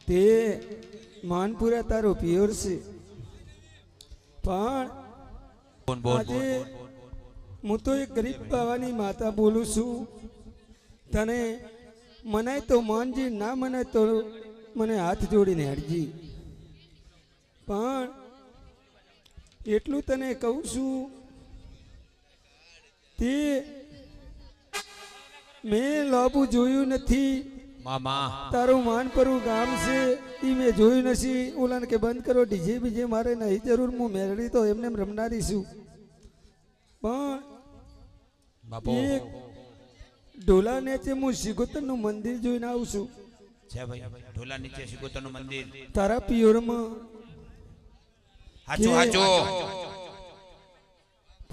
તે માનપુરા તારો પિયોર છે, પણ આજે હું તો એક ગરીબ બાવાની માતા બોલું છું. તને મનાય તો માનજી, ના મનાય તો મને હાથ જોડીને હડજી. પણ એટલું તને કહું છું, તે મેં લાભું જોયું નથી. તારું માનપરું ગામ છે એ મેં જોયું નથી. ઓલાને કે બંધ કરો ડીજે બીજે, મારે નહીં જરૂર. હું મેળવી તો એમને રમનારી છું. પણ એક ઢોલા નીચે હું શિગોતરનું મંદિર જોઈને આવું છું. ઢોલા નીચે શિગોતરનું મંદિર તારા પિયોરમાં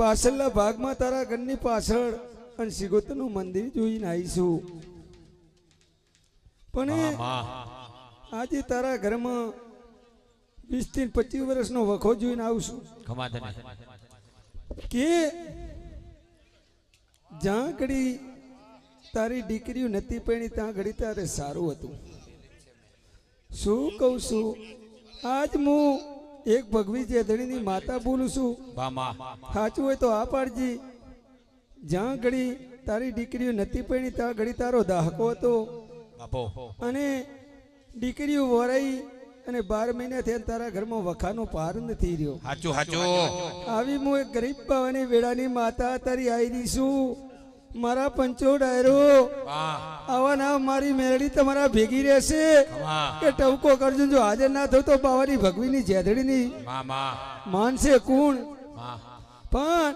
પાછળના ભાગમાં તારા ઘરની પાછળ અને શિગોતરનું મંદિર જોઈને આવીશું. પણ આજે તારા ઘરમાં 20 થી 25 વર્ષનો વખો જોઈને આવશું કે જ્યાં ઘડી તારી દીકરીઓ નથી પડી ત્યાં ઘડી તારે સારું હતું. શું કહું છું, આજ હું એક ભગવી જેધણીની માતા બોલું છું. સાચું હોય તો આ પાડજી. જ્યાં ઘડી તારી દીકરીઓ નથી પડી ત્યાં ઘડી તારો દાહકો હતો અને દીકરીઓ વરાઈ અને 12 મહિના થયા તારા ઘરમાં વખાનો પાર નથી રહ્યો. આવી હું એક ગરીબ બાવાની વેળાની માતા તારી આવી છું. મારા પંચો ડાયરો આવા ના મારી મેરડી તમારા ભેગી રહેશે કે ટવકો કરજો. જો હાજર ના થયો તો બાવાની ભગવીની જેધડીની માનશે કોણ? પણ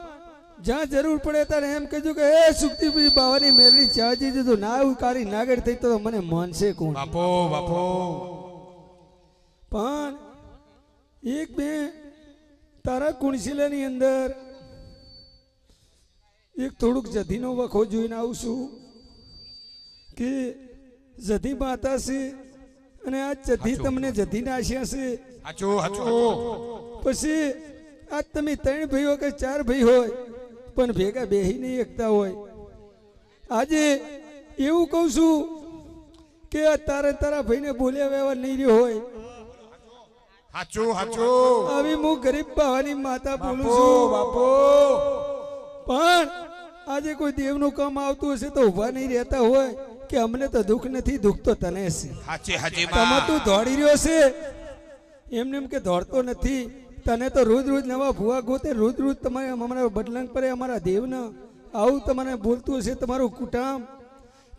જ્યાં જરૂર પડે ત્યારે એમ કહેજો કે એ સુખતી બાવાની મેરડી ચાજી દીધું ના ઉકારી નાગડ થઈ તો મને માનશે કોણ? પણ એક બે તારા કુણશીલાની અંદર એક થોડુંક જધીનો વખો જોઈને આવશું કે જધી માતા છે અને આ જધી તમને જધી નાશ્યા છે. પછી આજ તમે 3 ભાઈઓ કે 4 ભાઈ હોય પણ ભેગા બેહી નહીં એકતા હોય. આજે એવું કહું છું કે તારા ભાઈને બોલ્યા વ્યવહાર નહીં રહ્યો હોય. આવી હું ગરીબ બાવાની માતા બોલું છું. પણ આજે કોઈ દેવનું કામ આવતું હશે તો ઉભા નહીં રહેતા હોય કે અમને તો દુઃખ નથી, દુઃખ તો તને છે. તમે તું દોડી રહ્યો છે એમને એમ કે દોડતો નથી. તને તો રોજ રોજ નવા ભૂવા ગોતે, રોજ રોજ તમારે અમારા બદલાંગ પડે અમારા દેવને આવું તમારે બોલતું હશે તમારું કુટુંબ.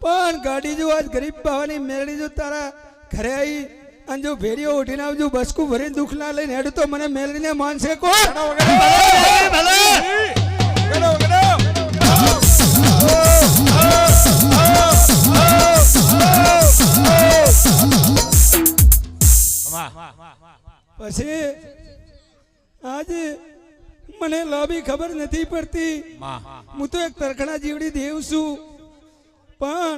પણ ગાડી જો આજ ગરીબ બાવાની મેળડી જો તારા ઘરે આવી અને જો ભેરીઓ ઉઠીને આવજો બસકું ભરીને દુઃખ ના લઈને હેડ તો મને મેળડીને માનશે કોણ? પછી આજે મને લાભી ખબર નથી પડતી. હું તો એક તરખણા જીવડી દેવ છું. પણ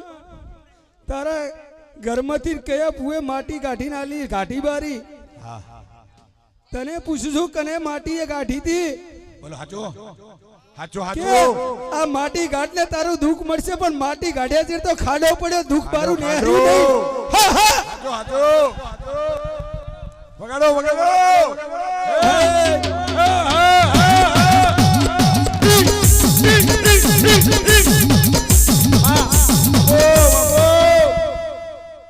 તારા ઘરમાંથી કયા ભૂએ માટી કાઢીને આલી કાઢી બારી? તને પૂછું છું કને માટી એ કાઢી હતી? આ માટી ગાઢને તારું દુઃખ મળશે પણ માટી ગાઢ્યા છે તો ખાડો પડ્યો દુઃખ મારું નેહર્યું નહીં. વગાડો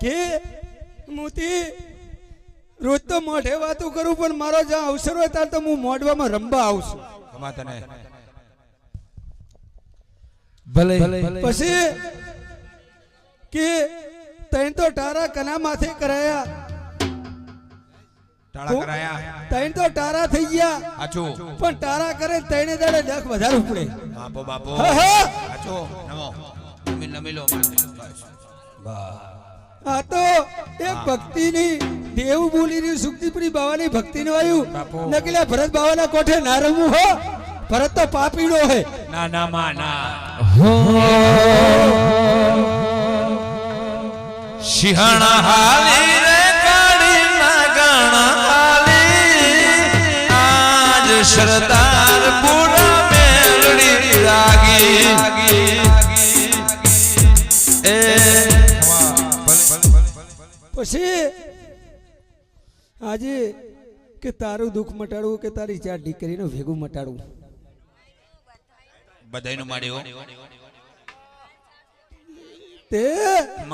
કે મોતી રોજ તો મોઢે વાતો કરું પણ મારો જ્યાં અવસર હોય ત્યારે તો હું મોઢવામાં રમવા આવું છું. પછી કે તૈન તો ટારા કના માથે કરાયા, તૈન તો ટારા થઈ ગયા પણ ટારા કરે તૈને દાડે ડખ વધારે ઉપડે. આ તો એક ભક્તિની દેવ બોલી રહ્યું સુખદીપુરી બાવાની ભક્તિનું આવ્યું. નકલ્યા ભરત બાવાના કોઠે ના રમવું હો. ભરત તો પાપીડો હે. સિંહણા હાલી રે કાળી ના ગણા હાલી આજ સરદાર પૂરા મેલડી લાગી એ પછી આજે કે તારું દુઃખ મટાડવું કે તારી ચાર દીકરીનું ભેગું મટાડવું. બધાયનું માડ્યો તે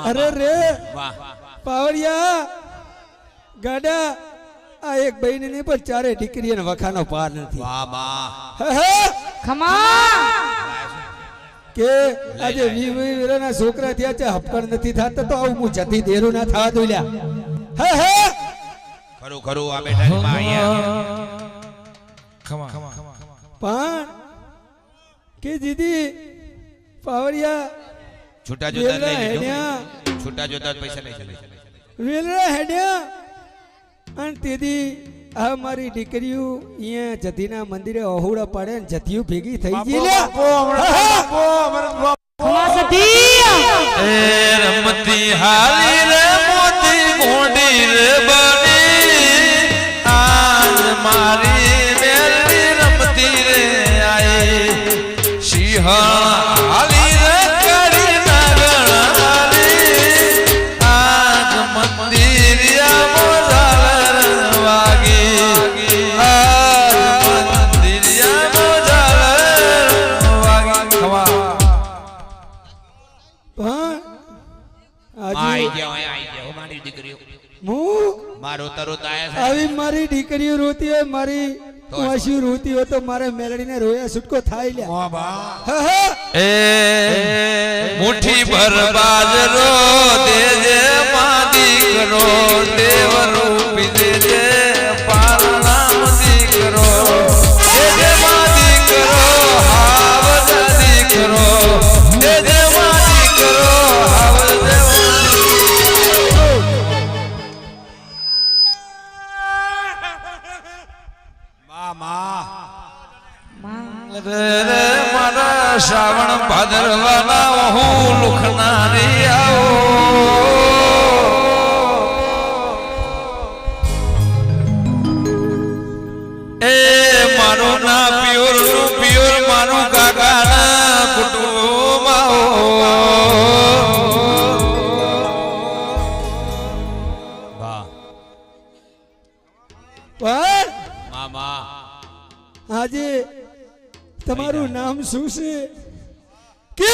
અરે રે વાહ પાવડિયા ગાડા આ એક બહેન નહીં પણ ચારે દીકરીઓને વખાનો પાર નથી. વાહ બા હે હે. ખમા કે આજે 20 વર્ષના છોકરા થયા છે હપકર નથી થતા તો આવું હું જતી દેરું ના થવા દઉં લ્યા. હે હે. ખરું ખરું આ બેઠા માં અહીંયા પણ કે દીદી પાવડિયા છૂટા જોતા જ લઈ લીધું હેડ્યા છૂટા જોતા જ પૈસા લઈ લીધું વેલરા હેડ્યા અને તેથી આ મારી દીકરીઓ અહીંયા જતીના મંદિરે અહોડા પાડે ને જતીઓ ભેગી થઈ ગઈ લ્યા. ખમા સતી એ રમતી હાલી રે મોતી ગોંડી રે બની આજ મારી મેલડી રમતી રે આઈ સિંહણ હાલી રે કરી નાગણાલી આજ મંદિરિયા મોજાળ વાગી આજ મંદિરિયા મોજાળ વાગી ખવા પણ આઈ આજે જાઓ આઈ જાઓ મારી દીકરીઓ હું મારો તરત આયા છે આવી મારી દીકરીઓ રોતી હોય મારી વાસી રોતી હોય તો મારે મેલડીને રોયા છૂટકો થાય લ્યા. હા હા. એ મુઠ્ઠી ભર બાજરો દેજે માં દીકરો દેવ રૂપી દેજે પારણામ દીકરો દેજે માં દીકરો હાવજ દીકરો દેજે માં દીકરો હાવજ રે રે મારા શ્રાવણ ભાદરવાના હું લુખનારી આવો એ મારો ના પિયોર નું પિયોર મારું કાકા ના કુટુંબ વાહ પણ મામા આજે તમારું નામ શું છે કે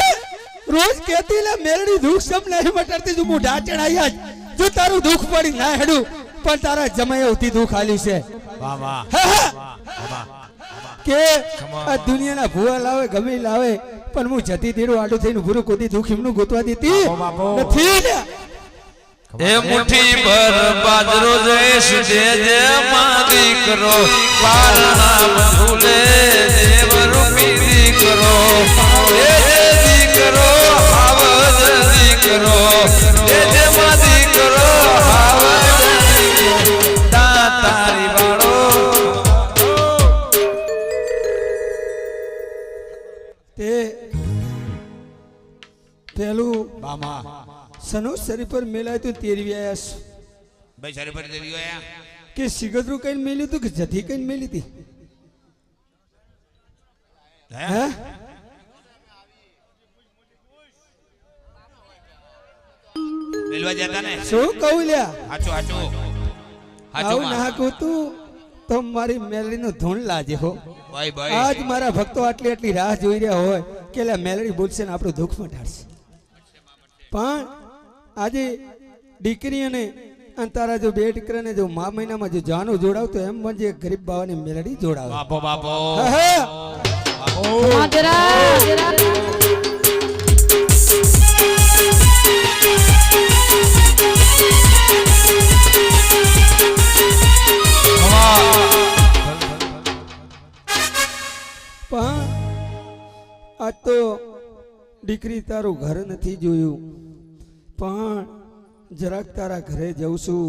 રોજ કહેતી લે મેલડી દુઃખ સમ નહીં મટાડતી તું મોઢા ચડાયા જ જો તારું દુઃખ પડી ના હેડું પણ તારા જમાય ઉતી દુઃખ આલ્યું છે. વાહ વાહ હા, હા. કે આ દુનિયાના ભૂવા લાવે ગમે લાવે પણ હું જતી દેરું આડું થઈને ભૂરું કોદી દુઃખ એમનું ગોતવા દેતી નથી લ્યા. એ મુઠ્ઠી ભર બાજરો જઈશ દેજે માં દીકરો પારણામ ઝૂલે દેવ રૂપી દીકરો દેજે દીકરો હાવજ દીકરો દેજે માં દીકરો હાવજ દીકરો તારી વાળો તે પેલું મામા સનો શરીર પર મેલાય તો તેરવી આયા છે. ભાઈ સારી પર દેવી આયા કે સિગતરું કઈ મેલ્યું તું કે જથી કઈ મેલી હતી હે હે મેલવા જતા ને શું કહું લ્યા હાચો હાચો હાચો આવું ના કહું તું તો મારી મેલડી નું ધૂણ લાજે હો. ભાઈ ભાઈ આજ મારા ભક્તો આટલી આટલી રાહ જોઈ રહ્યા હોય કે લે મેલડી બોલશે ને આપણું દુઃખ મટાડશે. પણ આજે દીકરીઓને અને તારા જો બે દીકરાને જો મા મહિનામાં જો જાનું જોડાવતો એમ જે ગરીબ બાવાની મેલડી જોડાવે. બાપો બાપો હા, હા. ખમા જરા પણ આજ તો દીકરી તારું ઘર નથી જોયું પણ જરાક તારા ઘરે જઉં છું